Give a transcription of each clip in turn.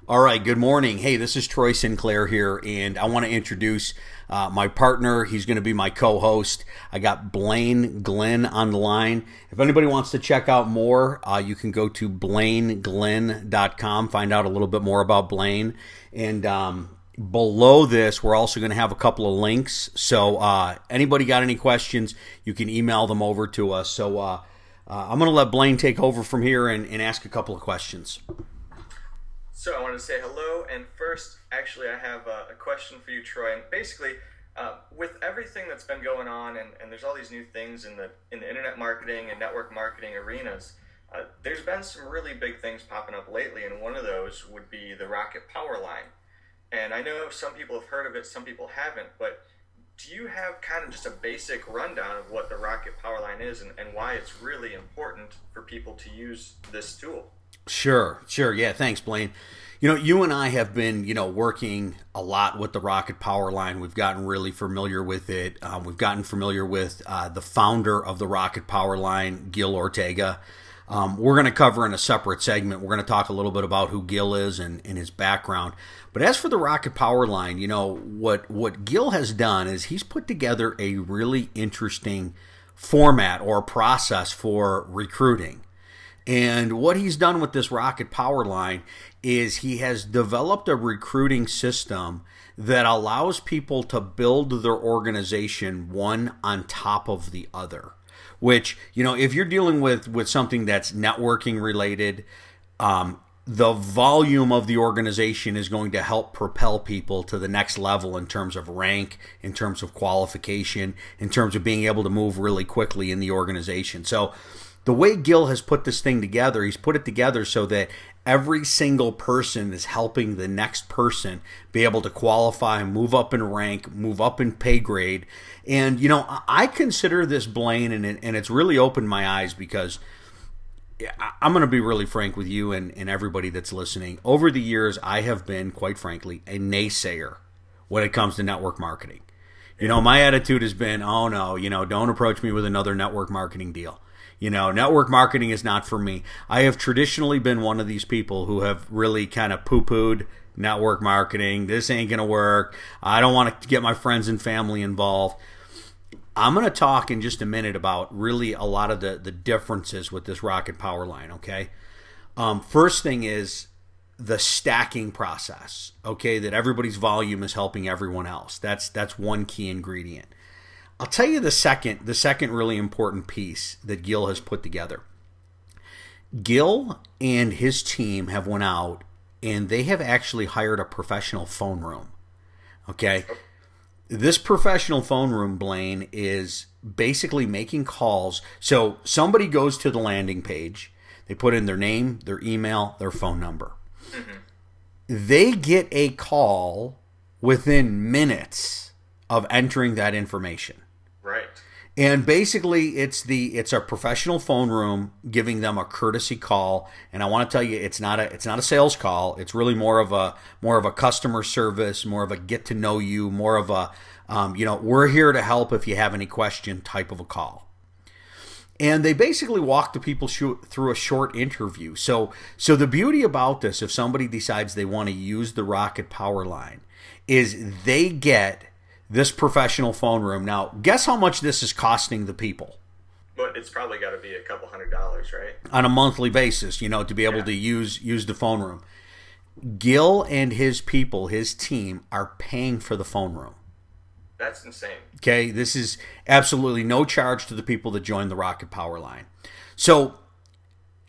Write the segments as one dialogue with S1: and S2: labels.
S1: All right, good morning. Hey, this is Troy Sinclair here, and I want to introduce my partner. He's going to be my co host. I got Blaine Glynn on the line. If anybody wants to check out more, you can go to blaineglynn.com, find out a little bit more about Blaine. And below this, we're also going to have a couple of links. So, anybody got any questions, you can email them over to us. So, I'm going to let Blaine take over from here and ask a couple of questions.
S2: So I wanted to say hello, and first, actually, I have a question for you, Troy. And basically, with everything that's been going on, and there's all these new things in the internet marketing and network marketing arenas, there's been some really big things popping up lately, and one of those would be the Rocket Powerline. And I know some people have heard of it, some people haven't, but do you have kind of just a basic rundown of what the Rocket Powerline is and why it's really important for people to use this tool?
S1: Sure. Yeah, thanks, Blaine. You and I have been, working a lot with the Rocket Power Line. We've gotten really familiar with it. We've gotten familiar with the founder of the Rocket Power Line, Gil Ortega. We're going to cover in a separate segment. We're going to talk a little bit about who Gil is and his background. But as for the Rocket Power Line, what Gil has done is he's put together a really interesting format or process for recruiting. And what he's done with this Rocket Power Line is he has developed a recruiting system that allows people to build their organization one on top of the other. Which, if you're dealing with something that's networking related, the volume of the organization is going to help propel people to the next level in terms of rank, in terms of qualification, in terms of being able to move really quickly in the organization. So the way Gil has put this thing together, he's put it together so that every single person is helping the next person be able to qualify, move up in rank, move up in pay grade. And, I consider this, Blaine, and it's really opened my eyes because I'm going to be really frank with you and everybody that's listening. Over the years, I have been, quite frankly, a naysayer when it comes to network marketing. My attitude has been, oh no, don't approach me with another network marketing deal. Network marketing is not for me. I have traditionally been one of these people who have really kind of poo-pooed network marketing. This ain't going to work. I don't want to get my friends and family involved. I'm going to talk in just a minute about really a lot of the differences with this Rocket Power Line, okay? First thing is the stacking process, okay, that everybody's volume is helping everyone else. That's one key ingredient. I'll tell you the second really important piece that Gil has put together. Gil and his team have went out and they have actually hired a professional phone room. Okay? This professional phone room, Blaine, is basically making calls. So somebody goes to the landing page, they put in their name, their email, their phone number. Mm-hmm. They get a call within minutes of entering that information.
S2: Right.
S1: And basically it's a professional phone room giving them a courtesy call. And I want to tell you, it's not a sales call. It's really more of a customer service, more of a get to know you, more of a we're here to help if you have any question type of a call. And they basically walk the people through a short interview. So the beauty about this, if somebody decides they want to use the Rocket Power Line, is they get this professional phone room. Now, guess how much this is costing the people?
S2: But it's probably got to be a couple $100, right?
S1: On a monthly basis, to be able to use the phone room. Gil and his people, his team, are paying for the phone room.
S2: That's insane.
S1: Okay, this is absolutely no charge to the people that join the Rocket Power Line. So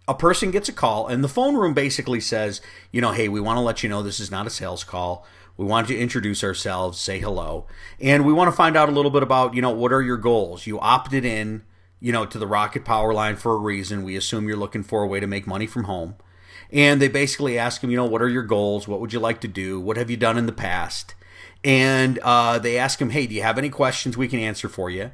S1: a person gets a call, and the phone room basically says, hey, we want to let you know this is not a sales call. We want to introduce ourselves, say hello, and we want to find out a little bit about, what are your goals? You opted in, to the Rocket Power Line for a reason. We assume you're looking for a way to make money from home. And they basically ask them, what are your goals? What would you like to do? What have you done in the past? And they ask them, hey, do you have any questions we can answer for you?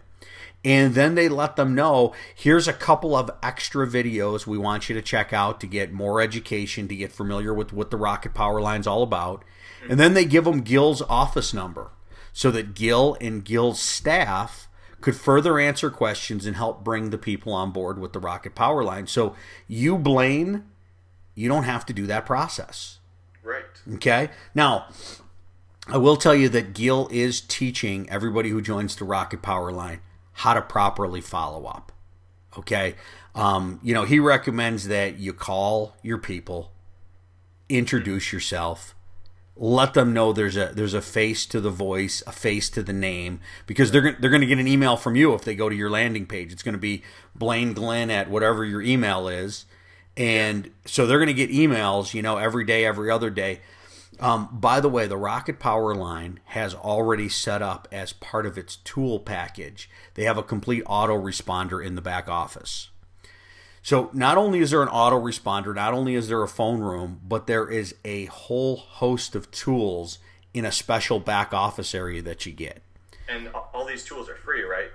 S1: And then they let them know, here's a couple of extra videos we want you to check out to get more education, to get familiar with what the Rocket Power Line's all about. And then they give them Gil's office number so that Gil and Gil's staff could further answer questions and help bring the people on board with the Rocket Power Line. So you, Blaine, you don't have to do that process.
S2: Right.
S1: Okay? Now, I will tell you that Gil is teaching everybody who joins the Rocket Power Line how to properly follow up. Okay? He recommends that you call your people, introduce yourself, let them know there's a face to the voice, a face to the name, because they're going to get an email from you if they go to your landing page. It's going to be Blaine Glynn at whatever your email is, and so they're going to get emails, every day, every other day. By the way, the Rocket Power Line has already set up as part of its tool package. They have a complete autoresponder in the back office. So not only is there an autoresponder, not only is there a phone room, but there is a whole host of tools in a special back office area that you get.
S2: And all these tools are free, right?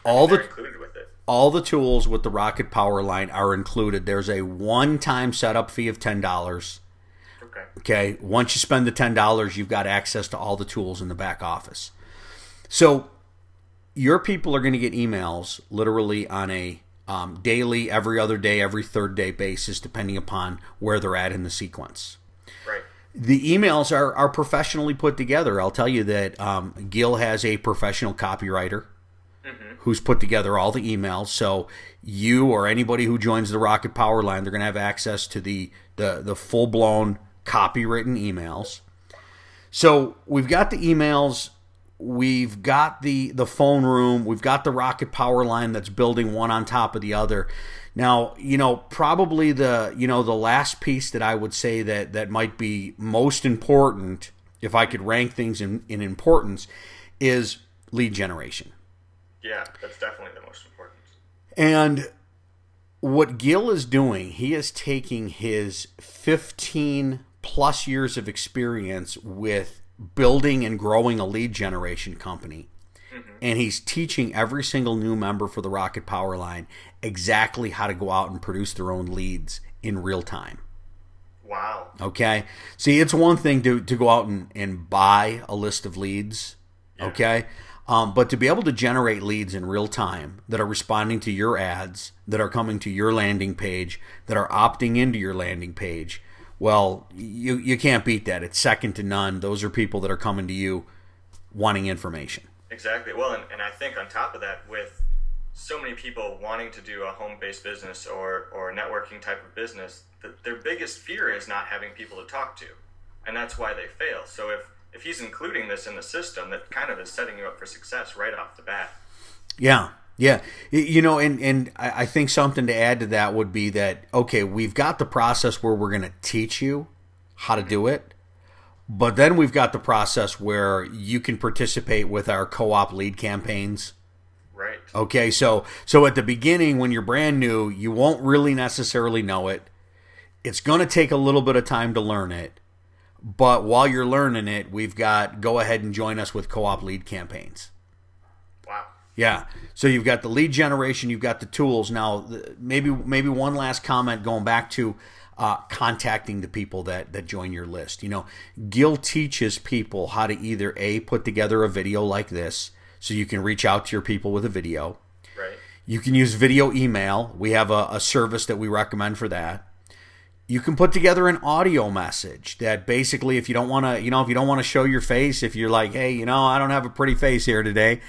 S1: They're
S2: included with it.
S1: All the tools with the Rocket Power Line are included. There's a one-time setup fee of $10. Okay. Once you spend the $10, you've got access to all the tools in the back office. So your people are going to get emails literally on a daily, every other day, every third day basis, depending upon where they're at in the sequence.
S2: Right.
S1: The emails are professionally put together. I'll tell you that Gil has a professional copywriter who's put together all the emails. So you or anybody who joins the Rocket Power Line, they're going to have access to the full-blown copywritten emails. So we've got the emails. We've got the phone room. We've got the Rocket Power Line that's building one on top of the other. Now, probably the last piece that I would say that might be most important, if I could rank things in importance, is lead generation.
S2: Yeah, that's definitely the most important.
S1: And what Gil is doing, he is taking his 15 plus years of experience with building and growing a lead generation company. And he's teaching every single new member for the Rocket Power Line exactly how to go out and produce their own leads in real time.
S2: Wow.
S1: Okay? See, it's one thing to go out and buy a list of leads, okay? But to be able to generate leads in real time that are responding to your ads, that are coming to your landing page, that are opting into your landing page, well, you can't beat that. It's second to none. Those are people that are coming to you wanting information.
S2: Exactly. Well, and I think on top of that, with so many people wanting to do a home-based business or a networking type of business, their biggest fear is not having people to talk to. And that's why they fail. So if he's including this in the system, that kind of is setting you up for success right off the bat.
S1: Yeah. Yeah. And I think something to add to that would be that, okay, we've got the process where we're going to teach you how to do it. But then we've got the process where you can participate with our co-op lead campaigns.
S2: Right.
S1: Okay, so at the beginning, when you're brand new, you won't really necessarily know it. It's going to take a little bit of time to learn it. But while you're learning it, we've got go ahead and join us with co-op lead campaigns.
S2: Wow.
S1: Yeah. So you've got the lead generation, you've got the tools. Now, maybe one last comment going back to contacting the people that join your list. Gil teaches people how to either put together a video like this, so you can reach out to your people with a video.
S2: Right.
S1: You can use video email. We have a service that we recommend for that. You can put together an audio message that basically, if you don't want to show your face, if you're like, hey, I don't have a pretty face here today.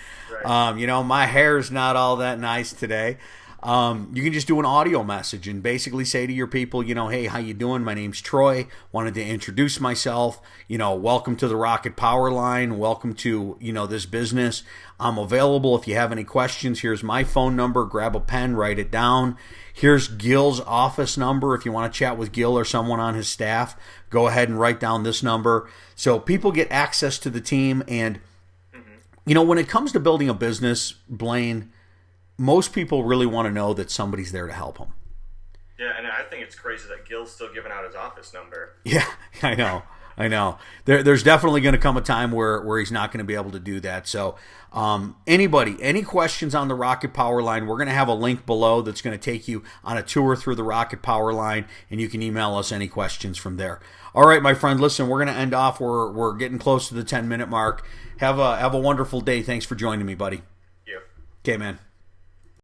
S1: Right. My hair's not all that nice today. You can just do an audio message and basically say to your people, hey, how you doing? My name's Troy. Wanted to introduce myself. Welcome to the Rocket Power Line. Welcome to, this business. I'm available if you have any questions. Here's my phone number. Grab a pen, write it down. Here's Gil's office number. If you want to chat with Gil or someone on his staff, go ahead and write down this number. So people get access to the team. And, when it comes to building a business, Blaine, most people really want to know that somebody's there to help them.
S2: Yeah, and I think it's crazy that Gil's still giving out his office number.
S1: Yeah, I know. There's definitely going to come a time where he's not going to be able to do that. So any questions on the Rocket Power Line, we're going to have a link below that's going to take you on a tour through the Rocket Power Line, and you can email us any questions from there. All right, my friend, listen, we're going to end off. We're getting close to the 10-minute mark. Have a wonderful day. Thanks for joining me, buddy.
S2: Yeah.
S1: Okay, man.